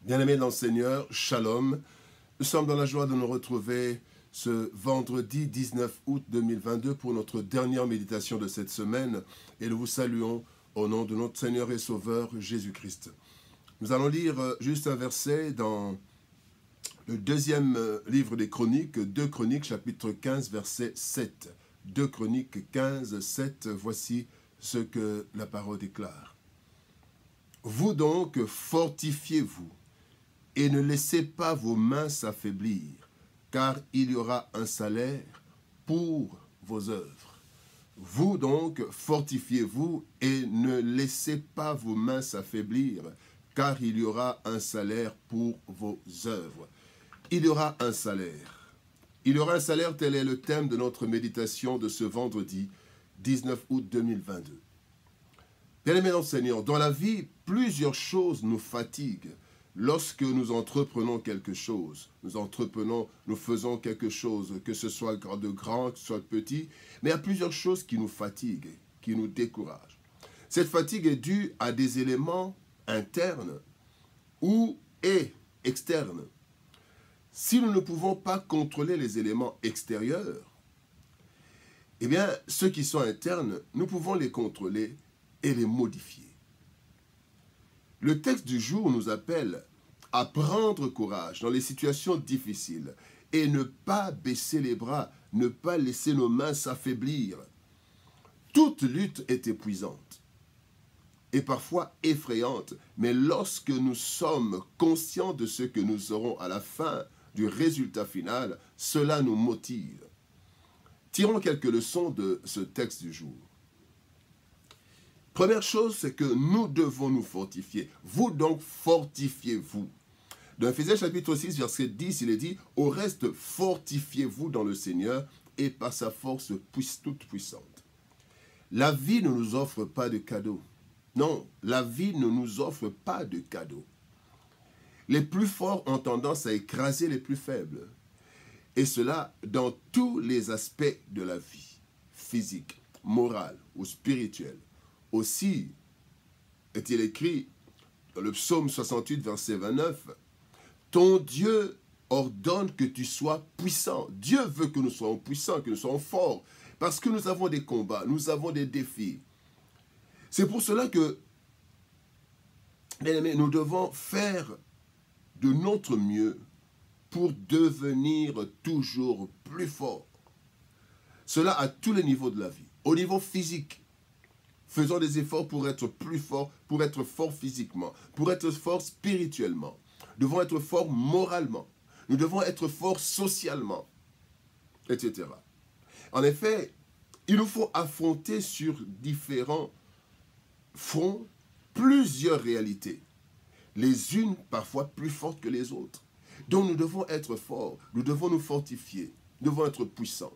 Bien-aimés dans le Seigneur, Shalom. Nous sommes dans la joie de nous retrouver ce vendredi 19 août 2022 pour notre dernière méditation de cette semaine et nous vous saluons au nom de notre Seigneur et Sauveur Jésus-Christ. Nous allons lire juste un verset dans le deuxième livre des Chroniques, 2 Chroniques, chapitre 15, verset 7. 2 Chroniques 15, 7, voici ce que la parole déclare. Vous donc, fortifiez-vous et ne laissez pas vos mains s'affaiblir, car il y aura un salaire pour vos œuvres. Vous donc, fortifiez-vous et ne laissez pas vos mains s'affaiblir, car il y aura un salaire pour vos œuvres. Il y aura un salaire. Il y aura un salaire, tel est le thème de notre méditation de ce vendredi 19 août 2022. Bien-aimés dans le Seigneur, dans la vie, plusieurs choses nous fatiguent. Lorsque nous entreprenons quelque chose, nous faisons quelque chose, que ce soit de grand, que ce soit de petit, mais il y a plusieurs choses qui nous fatiguent, qui nous découragent. Cette fatigue est due à des éléments internes ou externes. Si nous ne pouvons pas contrôler les éléments extérieurs, eh bien, ceux qui sont internes, nous pouvons les contrôler et les modifier. Le texte du jour nous appelle à prendre courage dans les situations difficiles et ne pas baisser les bras, ne pas laisser nos mains s'affaiblir. Toute lutte est épuisante et parfois effrayante, mais lorsque nous sommes conscients de ce que nous aurons à la fin du résultat final, cela nous motive. Tirons quelques leçons de ce texte du jour. Première chose, c'est que nous devons nous fortifier. Vous donc, fortifiez-vous. Dans Ephésiens chapitre 6, verset 10, il est dit « Au reste, fortifiez-vous dans le Seigneur et par sa force toute puissante. » La vie ne nous offre pas de cadeaux. Non, la vie ne nous offre pas de cadeaux. Les plus forts ont tendance à écraser les plus faibles. Et cela dans tous les aspects de la vie, physique, morale ou spirituelle. Aussi est-il écrit dans le psaume 68, verset 29, « Ton Dieu ordonne que tu sois puissant. » Dieu veut que nous soyons puissants, que nous soyons forts, parce que nous avons des combats, nous avons des défis. C'est pour cela que, bien aimés, nous devons faire de notre mieux pour devenir toujours plus forts. Cela à tous les niveaux de la vie. Au niveau physique, faisons des efforts pour être plus forts, pour être forts physiquement, pour être forts spirituellement. Nous devons être forts moralement. Nous devons être forts socialement, etc. En effet, il nous faut affronter sur différents fronts plusieurs réalités, les unes parfois plus fortes que les autres. Donc nous devons être forts, nous devons nous fortifier, nous devons être puissants.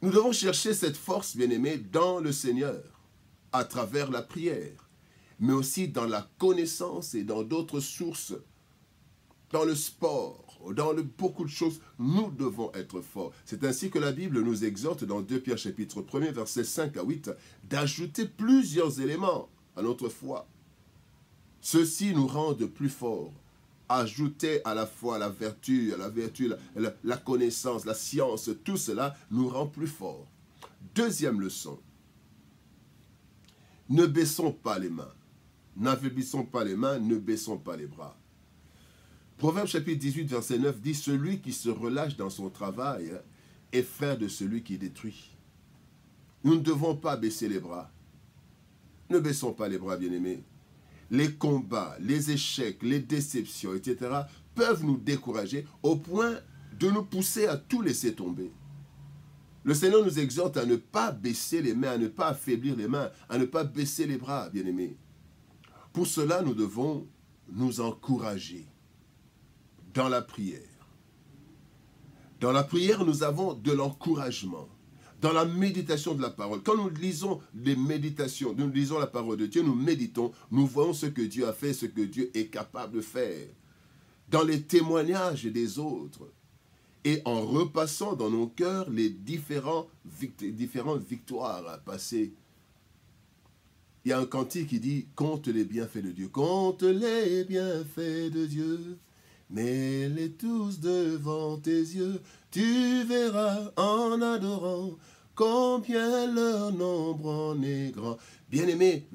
Nous devons chercher cette force, bien-aimée, dans le Seigneur, à travers la prière, mais aussi dans la connaissance et dans d'autres sources, dans le sport, dans beaucoup de choses, nous devons être forts. C'est ainsi que la Bible nous exhorte dans 2 Pierre chapitre 1er, versets 5 à 8, d'ajouter plusieurs éléments à notre foi. Ceux-ci nous rendent plus forts. Ajouter à la foi la vertu, la connaissance, la science, tout cela nous rend plus forts. Deuxième leçon, ne baissons pas les mains. N'affaiblissons pas les mains, ne baissons pas les bras. Proverbe chapitre 18, verset 9 dit « Celui qui se relâche dans son travail est frère de celui qui détruit. » Nous ne devons pas baisser les bras. Ne baissons pas les bras, bien-aimés. Les combats, les échecs, les déceptions, etc. peuvent nous décourager au point de nous pousser à tout laisser tomber. Le Seigneur nous exhorte à ne pas baisser les mains, à ne pas affaiblir les mains, à ne pas baisser les bras, bien-aimés. Pour cela, nous devons nous encourager dans la prière. Dans la prière, nous avons de l'encouragement. Dans la méditation de la parole, quand nous lisons les méditations, nous lisons la parole de Dieu, nous méditons, nous voyons ce que Dieu a fait, ce que Dieu est capable de faire. Dans les témoignages des autres, et en repassant dans nos cœurs les différentes victoires passées. il y a un cantique qui dit « Compte les bienfaits de Dieu, compte les bienfaits de Dieu, mets-les tous devant tes yeux, tu verras en adorant combien leur nombre en est grand. » Bien-aimé,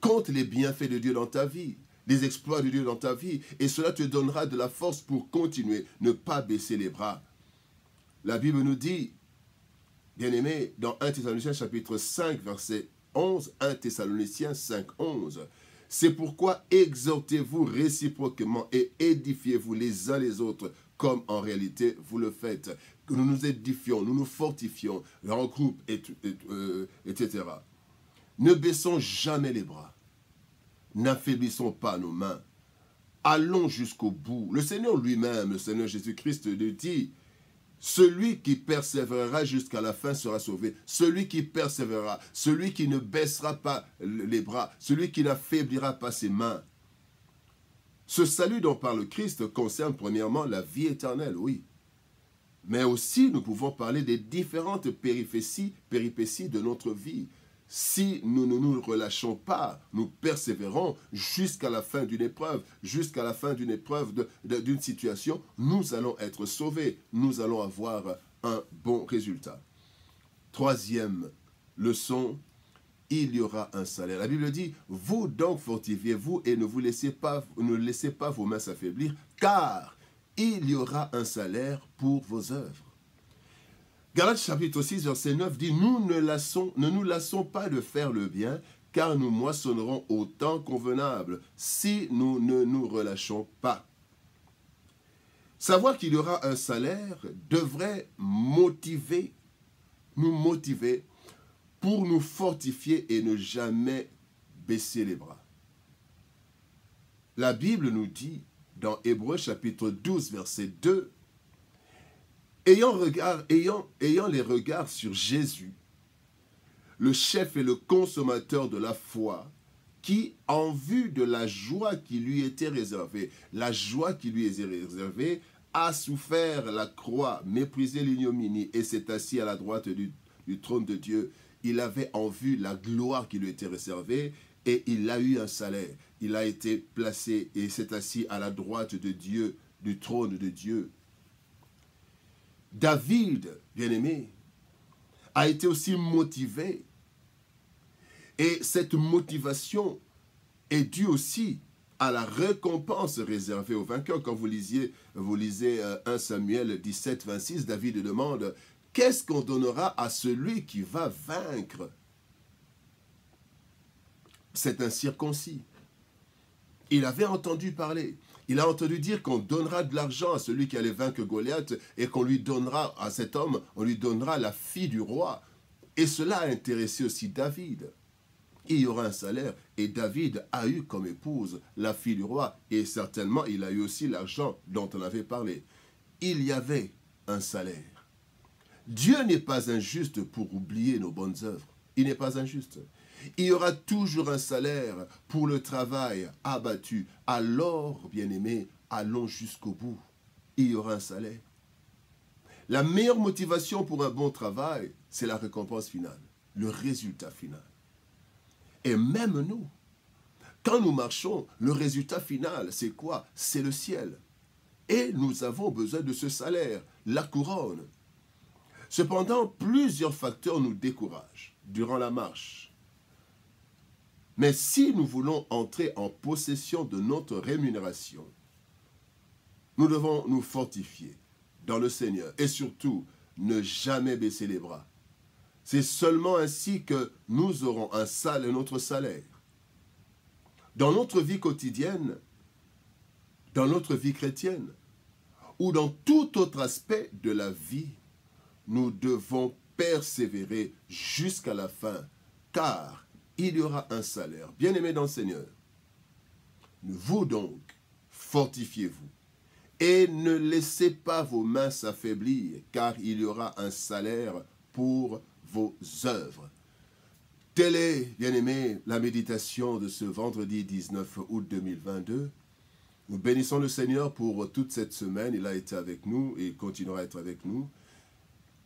compte les bienfaits de Dieu dans ta vie, les exploits de Dieu dans ta vie, et cela te donnera de la force pour continuer, ne pas baisser les bras. La Bible nous dit, bien-aimé, dans 1 Thessaloniciens chapitre 5, verset 11, 1 Thessaloniciens 5, 11, « C'est pourquoi exhortez-vous réciproquement et édifiez-vous les uns les autres, comme en réalité vous le faites. » Que nous nous édifions, nous nous fortifions, en groupe, etc. Ne baissons jamais les bras. N'affaiblissons pas nos mains. Allons jusqu'au bout. Le Seigneur lui-même, le Seigneur Jésus-Christ, nous dit, celui qui persévérera jusqu'à la fin sera sauvé. Celui qui persévérera, celui qui ne baissera pas les bras, celui qui n'affaiblira pas ses mains. Ce salut dont parle Christ concerne premièrement la vie éternelle, oui. Mais aussi, nous pouvons parler des différentes péripéties de notre vie. Si nous ne nous relâchons pas, nous persévérons jusqu'à la fin d'une épreuve, jusqu'à la fin d'une épreuve, d'une situation, nous allons être sauvés, nous allons avoir un bon résultat. Troisième leçon, il y aura un salaire. La Bible dit, vous donc fortifiez-vous et ne laissez pas vos mains s'affaiblir, car il y aura un salaire pour vos œuvres. Galates chapitre 6, verset 9 dit, nous ne nous lassons pas de faire le bien, car nous moissonnerons au temps convenable, si nous ne nous relâchons pas. Savoir qu'il y aura un salaire devrait nous motiver pour nous fortifier et ne jamais baisser les bras. La Bible nous dit, dans Hébreux chapitre 12, verset 2, ayant les regards sur Jésus, le chef et le consommateur de la foi, qui, en vue de la joie qui lui était réservée, a souffert la croix, méprisé l'ignominie et s'est assis à la droite du trône de Dieu. Il avait en vue la gloire qui lui était réservée et il a eu un salaire. Il a été placé et s'est assis à la droite de Dieu, du trône de Dieu. David, bien-aimé, a été aussi motivé. Et cette motivation est due aussi à la récompense réservée aux vainqueurs. Quand vous lisez 1 Samuel 17, 26, David demande « Qu'est-ce qu'on donnera à celui qui va vaincre ?» C'est un circoncis. Il avait entendu parler. Il a entendu dire qu'on donnera de l'argent à celui qui allait vaincre Goliath et qu'on lui donnera, à cet homme, on lui donnera la fille du roi. Et cela a intéressé aussi David. Il y aura un salaire et David a eu comme épouse la fille du roi et certainement il a eu aussi l'argent dont on avait parlé. Il y avait un salaire. Dieu n'est pas injuste pour oublier nos bonnes œuvres. Il n'est pas injuste. Il y aura toujours un salaire pour le travail abattu. Alors, bien-aimés, allons jusqu'au bout. Il y aura un salaire. La meilleure motivation pour un bon travail, c'est la récompense finale, le résultat final. Et même nous, quand nous marchons, le résultat final, c'est quoi? C'est le ciel. Et nous avons besoin de ce salaire, la couronne. Cependant, plusieurs facteurs nous découragent durant la marche. Mais si nous voulons entrer en possession de notre rémunération, nous devons nous fortifier dans le Seigneur et surtout ne jamais baisser les bras. C'est seulement ainsi que nous aurons notre salaire. Dans notre vie quotidienne, dans notre vie chrétienne, ou dans tout autre aspect de la vie, nous devons persévérer jusqu'à la fin, car il y aura un salaire. Bien-aimés dans le Seigneur, vous donc, fortifiez-vous et ne laissez pas vos mains s'affaiblir, car il y aura un salaire pour vos œuvres. Telle est, bien-aimés, la méditation de ce vendredi 19 août 2022. Nous bénissons le Seigneur pour toute cette semaine. Il a été avec nous et il continuera à être avec nous.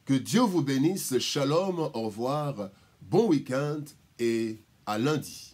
Que Dieu vous bénisse. Shalom, au revoir, bon week-end et à lundi.